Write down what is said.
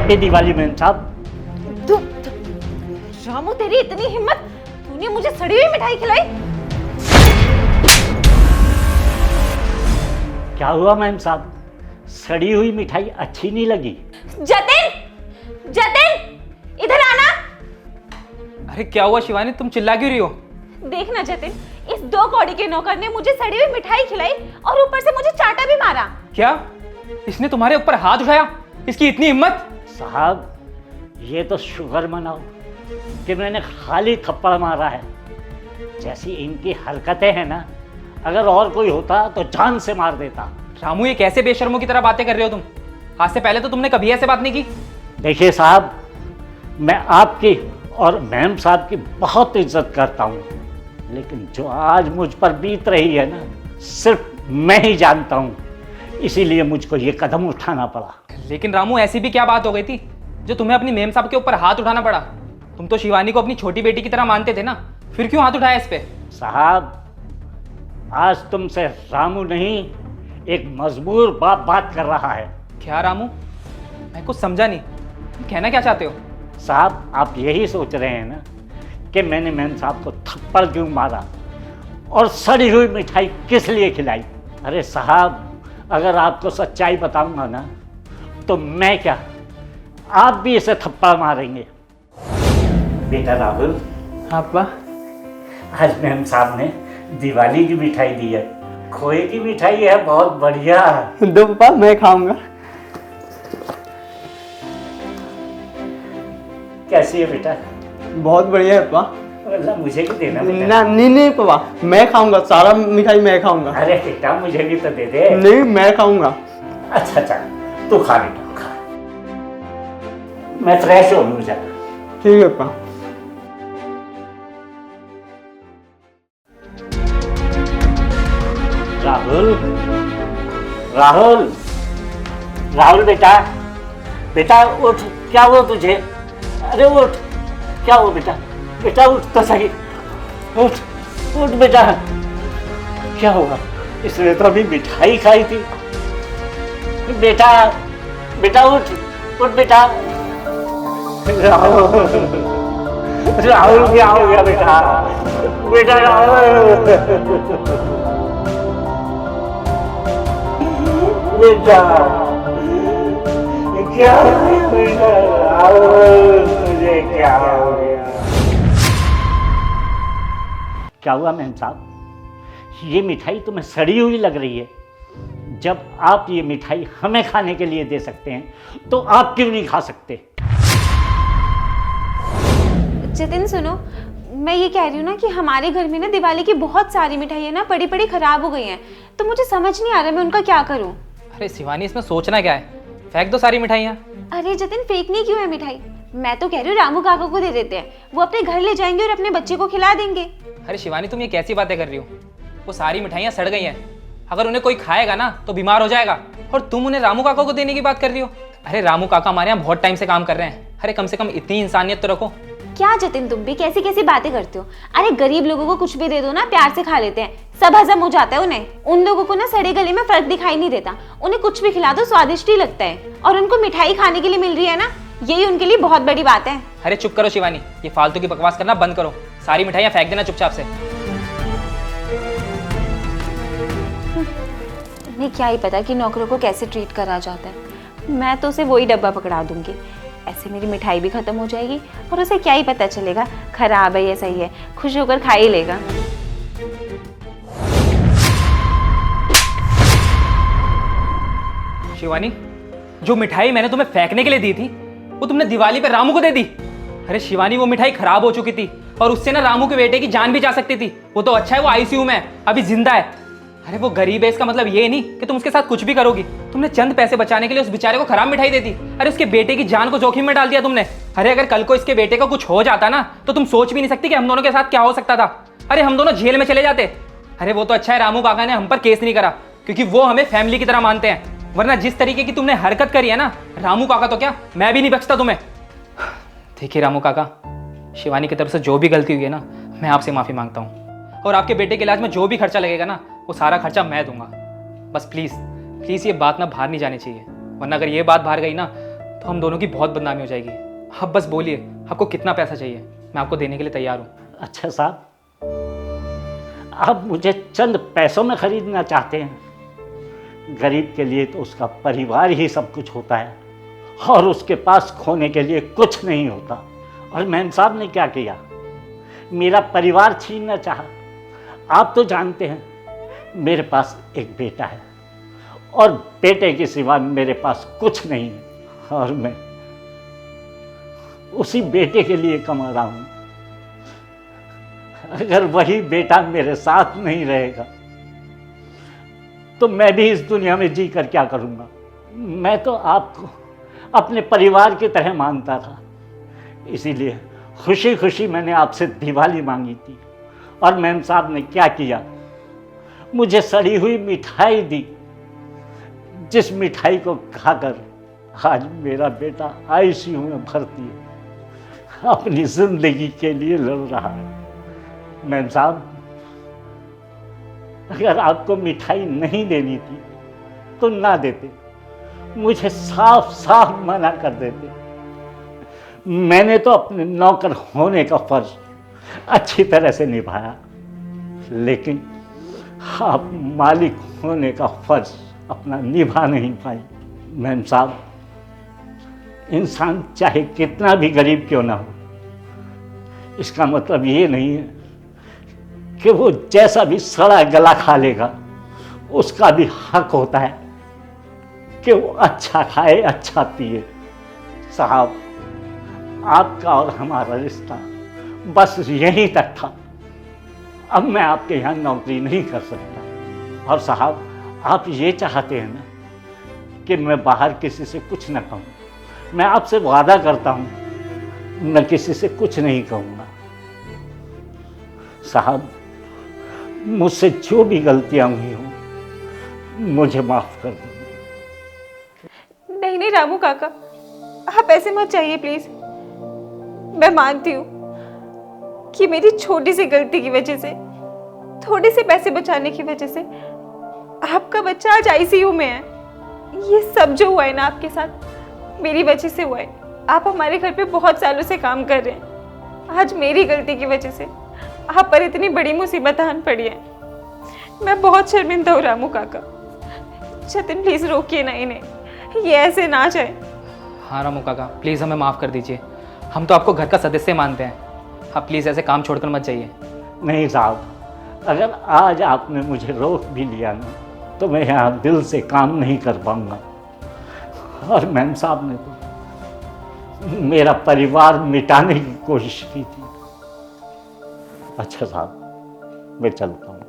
Happy Diwali ma'am साहब। तू रामू, तेरी इतनी हिम्मत, तूने मुझे सड़ी हुई मिठाई खिलाई? क्या हुआ मैम साहब, सड़ी हुई मिठाई अच्छी नहीं लगी? जतिन, जतिन इधर आना। अरे क्या हुआ शिवानी, तुम चिल्ला क्यों रही हो? देखना जतिन, इस 2 कौड़ी के नौकर ने मुझे सड़ी हुई मिठाई खिलाई और ऊपर से मुझे चाटा भी मारा। क्या इसने तुम्हारे ऊपर हाथ उठाया? इसकी इतनी हिम्मत? साहब ये तो शुक्र मनाओ कि मैंने खाली थप्पड़ मारा है। जैसी इनकी हरकतें हैं ना, अगर और कोई होता तो जान से मार देता। रामू, ये कैसे बेशर्मों की तरह बातें कर रहे हो तुम? आज से पहले तो तुमने कभी ऐसे बात नहीं की। देखिए साहब, मैं आपकी और मैम साहब की बहुत इज्जत करता हूँ, लेकिन जो आज मुझ पर बीत रही है ना, सिर्फ मैं ही जानता हूँ, इसीलिए मुझको ये कदम उठाना पड़ा। लेकिन रामू, ऐसी भी क्या बात हो गई थी जो तुम्हें अपनी मेम साहब के ऊपर हाथ उठाना पड़ा? तुम तो शिवानी को अपनी छोटी बेटी की तरह मानते थे ना, फिर क्यों हाथ उठाया इस पे? साहब आज तुमसे रामू नहीं, एक मजबूर बाप बात कर रहा है। क्या रामू, मैं कुछ समझा नहीं, तुम कहना क्या चाहते हो? साहब आप यही सोच रहे हैं ना कि मैंने मैम साहब को थप्पड़ क्यों मारा और सड़ी हुई मिठाई किस लिए खिलाई? अरे साहब, अगर आपको सच्चाई बताऊंगा ना, तो मैं क्या, आप भी इसे थप्पड़ मारेंगे। बेटा राहुल, पापा, आज मैम साहब ने दिवाली की मिठाई दी है, खोए की मिठाई है, बहुत बढ़िया। दो पापा, मैं खाऊंगा। कैसी है बेटा? बहुत बढ़िया है पापा। अल्लाह मुझे भी देना बेटा। ना नहीं नहीं पापा, मैं खाऊंगा, सारा मिठाई मैं खाऊंगा। अरे बेटा मुझे भी तो दे दे। नहीं, मैं खाऊंगा। अच्छा अच्छा, तू खा बेटा खा, मैं फ्रेश हो लूँ जरा। ठीक है पापा। राहुल, राहुल, राहुल बेटा, बेटा उठ, क्या हुआ तुझे? अरे उठ, क्या हुआ बेटा? बेटा उठ तो सही, उठ उठ बेटा, क्या हुआ? इसने तो अभी मिठाई खाई थी। बेटा बेटा उठ, उठ बेटा। राहुल, राहुल क्या हो गया बेटा? बेटा राहुल, बेटा क्या हो गया बेटा? राहुल तुझे क्या हो गया? क्या हुआ मैम साहब? ये मिठाई तुम्हें सड़ी हुई लग रही है। जब आप ये मिठाई हमें खाने के लिए दे सकते हैं तो आप क्यों नहीं खा सकते? जतिन सुनो, मैं ये कह रही हूँ ना कि हमारे घर में ना दिवाली की बहुत सारी मिठाइयाँ ना पड़ी पड़ी खराब हो गई हैं, तो मुझे समझ नहीं आ रहा मैं उनका क्या करूँ। अरे शिवानी, इसमें सोचना क्या है? फेंक दो सारी मिठाइयाँ। अरे जतिन, फेंकनी क्यों है मिठाई? मैं तो कह रही हूँ रामू काका को दे देते हैं, वो अपने घर ले जाएंगे और अपने बच्चे को खिला देंगे। अरे शिवानी, तुम ये कैसी बातें कर रही हो? वो सारी मिठाइयाँ सड़ गई हैं, अगर उन्हें कोई खाएगा ना तो बीमार हो जाएगा, और तुम उन्हें रामू काका को देने की बात कर रही हो? अरे रामू काका हमारे यहाँ बहुत टाइम से काम कर रहे हैं, अरे कम से कम इतनी इंसानियत तो रखो। क्या जतिन, तुम भी कैसी कैसी बातें करते हो? अरे गरीब लोगों को कुछ भी दे दो ना, प्यार से खा लेते हैं, सब हजम हो जाता है उन्हें। उन लोगों को ना सड़े गले में फर्क दिखाई नहीं देता, उन्हें कुछ भी खिला दो स्वादिष्ट ही लगता है, और उनको मिठाई खाने के लिए मिल रही है ना, यही उनके लिए बहुत बड़ी बात है। अरे चुप करो शिवानी, ये फालतू की बकवास करना बंद करो, सारी मिठाइयाँ फेंक देना चुपचाप से। इन्हें क्या ही पता कि नौकरों को कैसे ट्रीट करा जाता है। मैं तो उसे वही डब्बा पकड़ा दूंगी, ऐसे मेरी मिठाई भी खत्म हो जाएगी और उसे क्या ही पता चलेगा खराब है या सही है, खुश होकर खा ही लेगा। शिवानी, जो मिठाई मैंने तुम्हें फेंकने के लिए दी थी वो तुमने दिवाली पे रामू को दे दी। अरे शिवानी, वो मिठाई खराब हो चुकी थी और उससे ना रामू के बेटे की जान भी जा सकती थी। वो तो अच्छा है वो आईसीयू में है, अभी जिंदा है। अरे वो गरीब है, इसका मतलब ये नहीं कि तुम उसके साथ कुछ भी करोगी। तुमने चंद पैसे बचाने के लिए उस बेचारे को खराब मिठाई दे दी। अरे उसके बेटे की जान को जोखिम में डाल दिया तुमने। अरे अगर कल को इसके बेटे को कुछ हो जाता ना तो तुम सोच भी नहीं सकती कि हम दोनों के साथ क्या हो सकता था। अरे हम दोनों जेल में चले जाते। अरे वो तो अच्छा है रामू काका ने हम पर केस नहीं करा, क्योंकि वो हमें फैमिली की तरह मानते हैं, वरना जिस तरीके की तुमने हरकत करी है ना, रामू काका तो क्या, मैं भी नहीं बख्शता तुम्हें। देखिए रामू काका, शिवानी की तरफ से जो भी गलती हुई है ना, मैं आपसे माफ़ी मांगता हूँ, और आपके बेटे के इलाज में जो भी खर्चा लगेगा ना, वो सारा खर्चा मैं दूंगा। बस प्लीज़ प्लीज़ ये बात ना बाहर नहीं जानी चाहिए, वरना अगर ये बात बाहर गई ना तो हम दोनों की बहुत बदनामी हो जाएगी। आप बस बोलिए आपको कितना पैसा चाहिए, मैं आपको देने के लिए तैयार हूँ। अच्छा साहब, आप मुझे चंद पैसों में खरीदना चाहते हैं? गरीब के लिए तो उसका परिवार ही सब कुछ होता है और उसके पास खोने के लिए कुछ नहीं होता। और मैम साहब ने क्या किया? मेरा परिवार छीनना चाहा। आप तो जानते हैं मेरे पास एक बेटा है और बेटे के सिवा मेरे पास कुछ नहीं है, और मैं उसी बेटे के लिए कमा रहा हूँ। अगर वही बेटा मेरे साथ नहीं रहेगा तो मैं भी इस दुनिया में जी कर क्या करूँगा? मैं तो आपको अपने परिवार की तरह मानता था, इसीलिए खुशी खुशी मैंने आपसे दिवाली मांगी थी। और मैम साहब ने क्या किया? मुझे सड़ी हुई मिठाई दी, जिस मिठाई को खाकर आज मेरा बेटा आईसीयू में भर्ती है, अपनी जिंदगी के लिए लड़ रहा है। मैम साहब, अगर आपको मिठाई नहीं देनी थी तो ना देते, मुझे साफ साफ मना कर देते। मैंने तो अपने नौकर होने का फर्ज अच्छी तरह से निभाया, लेकिन आप मालिक होने का फर्ज अपना निभा नहीं पाई। मैम साहब, इंसान चाहे कितना भी गरीब क्यों ना हो, इसका मतलब ये नहीं है कि वो जैसा भी सड़ा गला खा लेगा उसका भी हक होता है कि वो अच्छा खाए, अच्छा पिए। साहब, आपका और हमारा रिश्ता बस यहीं तक था। अब मैं आपके यहाँ नौकरी नहीं कर सकता। और साहब, आप ये चाहते हैं ना कि मैं बाहर किसी से कुछ न कहूँ। मैं आपसे वादा करता हूँ मैं किसी से कुछ नहीं कहूँगा। साहब, मुझसे जो भी गलतियाँ हुई हों मुझे माफ़ कर दो। नहीं नहीं रामू काका, आप ऐसे मत चाहिए प्लीज। मैं मानती हूँ कि मेरी छोटी सी गलती की वजह से, थोड़े से पैसे बचाने की वजह से आपका बच्चा आज आईसीयू में है। ये सब जो हुआ है ना आपके साथ, मेरी वजह से हुआ है। आप हमारे घर पे बहुत सालों से काम कर रहे हैं, आज मेरी गलती की वजह से आप पर इतनी बड़ी मुसीबत आन पड़ी है। मैं बहुत शर्मिंदा हूँ रामू काका। जतिन प्लीज रोकिए ना इन्हें, ये ऐसे ना जाए। हाँ रामू काका, प्लीज़ हमें माफ़ कर दीजिए। हम तो आपको घर का सदस्य मानते हैं। आप प्लीज़ ऐसे काम छोड़कर मत जाइए। नहीं साहब, अगर आज आपने मुझे रोक भी लिया ना तो मैं यहाँ दिल से काम नहीं कर पाऊँगा। और मैम साहब ने तो मेरा परिवार मिटाने की कोशिश की थी। अच्छा साहब, मैं चलता हूँ।